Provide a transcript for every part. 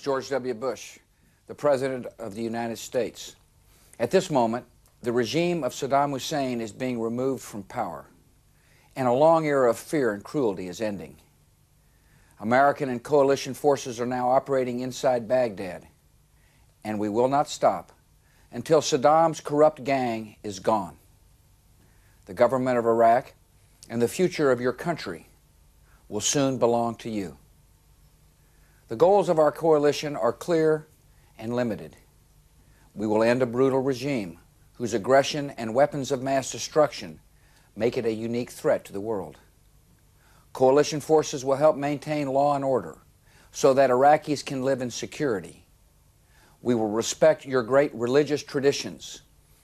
George W. Bush, the President of the United States. At this moment, the regime of Saddam Hussein is being removed from power, and a long era of fear and cruelty is ending. American and coalition forces are now operating inside Baghdad, and we will not stop until Saddam's corrupt gang is gone. The government of Iraq and the future of your country will soon belong to you. The goals of our coalition are clear and limited. We will end a brutal regime whose aggression and weapons of mass destruction make it a unique threat to the world. Coalition forces will help maintain law and order so that Iraqis can live in security. We will respect your great religious traditions,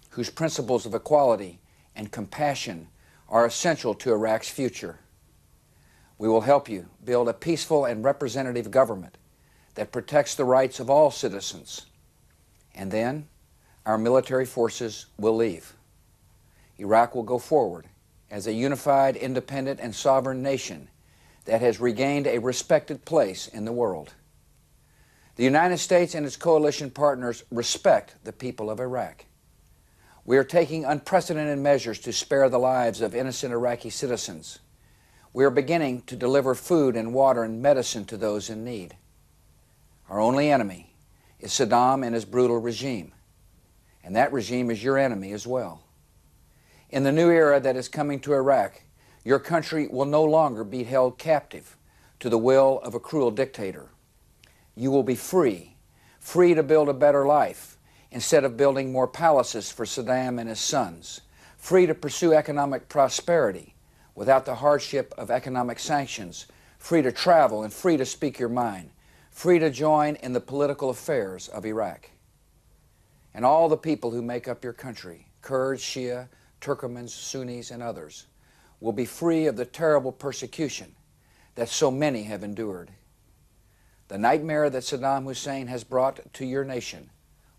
whose principles of equality and compassion are essential to Iraq's future. We will help you build a peaceful and representative government that protects the rights of all citizens. And then our military forces will leave. Iraq will go forward as a unified, independent, and sovereign nation that has regained a respected place in the world. The United States and its coalition partners respect the people of Iraq. We are taking unprecedented measures to spare the lives of innocent Iraqi citizens. We are beginning to deliver food and water and medicine to those in need. Our only enemy is Saddam and his brutal regime, and that regime is your enemy as well. In the new era that is coming to Iraq, your country will no longer be held captive to the will of a cruel dictator. You will be free to build a better life instead of building more palaces for Saddam and his sons, free to pursue economic prosperity without the hardship of economic sanctions, free to travel and free to speak your mind, free to join in the political affairs of Iraq. And all the people who make up your country, Kurds, Shia, Turkomans, Sunnis, and others, will be free of the terrible persecution that so many have endured. The nightmare that Saddam Hussein has brought to your nation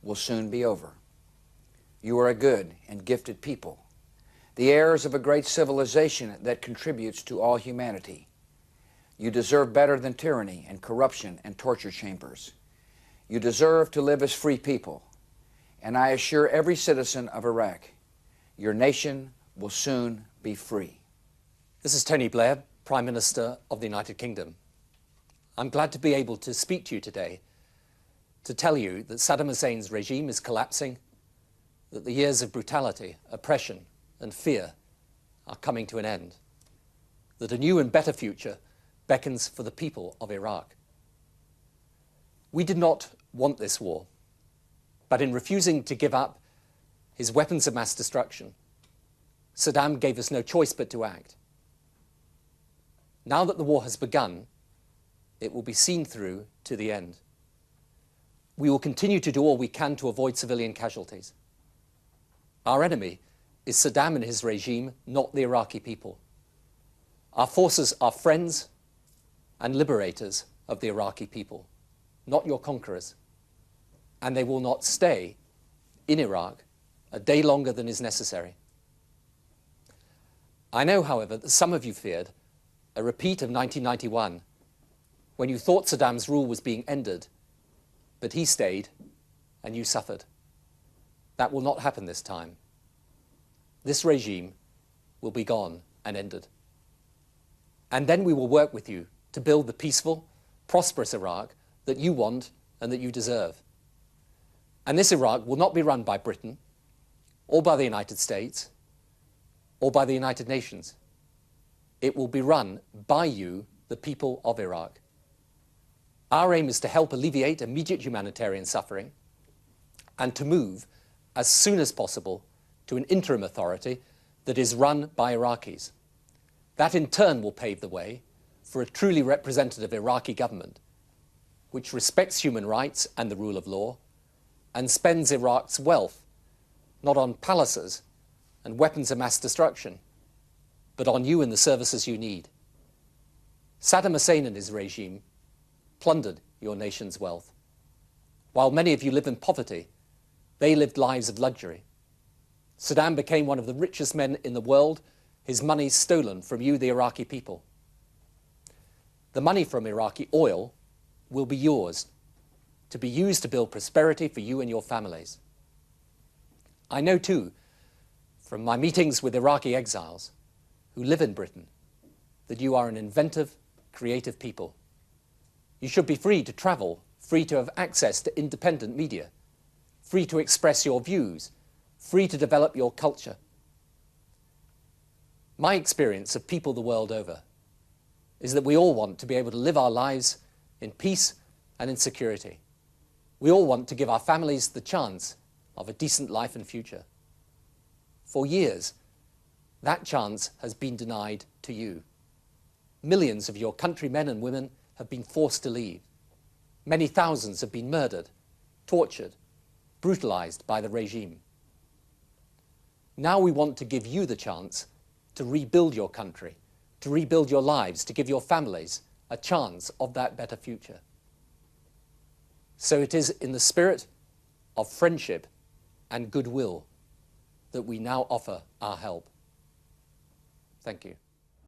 will soon be over. You are a good and gifted people, the heirs of a great civilization that contributes to all humanity. You deserve better than tyranny and corruption and torture chambers. You deserve to live as free people, and I assure every citizen of Iraq, your nation will soon be free. This is Tony Blair, Prime Minister of the United Kingdom. I'm glad to be able to speak to you today to tell you that Saddam Hussein's regime is collapsing, that the years of brutality, oppression, and fear are coming to an end, that a new and better future beckons for the people of Iraq. We did not want this war, but in refusing to give up his weapons of mass destruction, Saddam gave us no choice but to act. Now that the war has begun, it will be seen through to the end. We will continue to do all we can to avoid civilian casualties. Our enemy is Saddam and his regime, not the Iraqi people. Our forces are friends and liberators of the Iraqi people, not your conquerors. And they will not stay in Iraq a day longer than is necessary. I know, however, that some of you feared a repeat of 1991, when you thought Saddam's rule was being ended, but he stayed and you suffered. That will not happen this time. This regime will be gone and ended. And then we will work with you to build the peaceful, prosperous Iraq that you want and that you deserve. And this Iraq will not be run by Britain, or by the United States, or by the United Nations. It will be run by you, the people of Iraq. Our aim is to help alleviate immediate humanitarian suffering and to move as soon as possible to an interim authority that is run by Iraqis. That in turn will pave the way for a truly representative Iraqi government which respects human rights and the rule of law and spends Iraq's wealth not on palaces and weapons of mass destruction, but on you and the services you need. Saddam Hussein and his regime plundered your nation's wealth. While many of you live in poverty, they lived lives of luxury. Saddam became one of the richest men in the world, his money stolen from you, the Iraqi people. The money from Iraqi oil will be yours. to be used to build prosperity for you and your families. I know too, from my meetings with Iraqi exiles who live in Britain, that you are an inventive, creative people. You should be free to travel, free to have access to independent media, free to express your views, free to develop your culture. My experience of people the world over is that we all want to be able to live our lives in peace and in security. We all want to give our families the chance of a decent life and future. For years, that chance has been denied to you. Millions of your countrymen and women have been forced to leave. Many thousands have been murdered, tortured, brutalized by the regime. Now we want to give you the chance to rebuild your country, to rebuild your lives, to give your families a chance of that better future. So it is in the spirit of friendship and goodwill that we now offer our help. Thank you.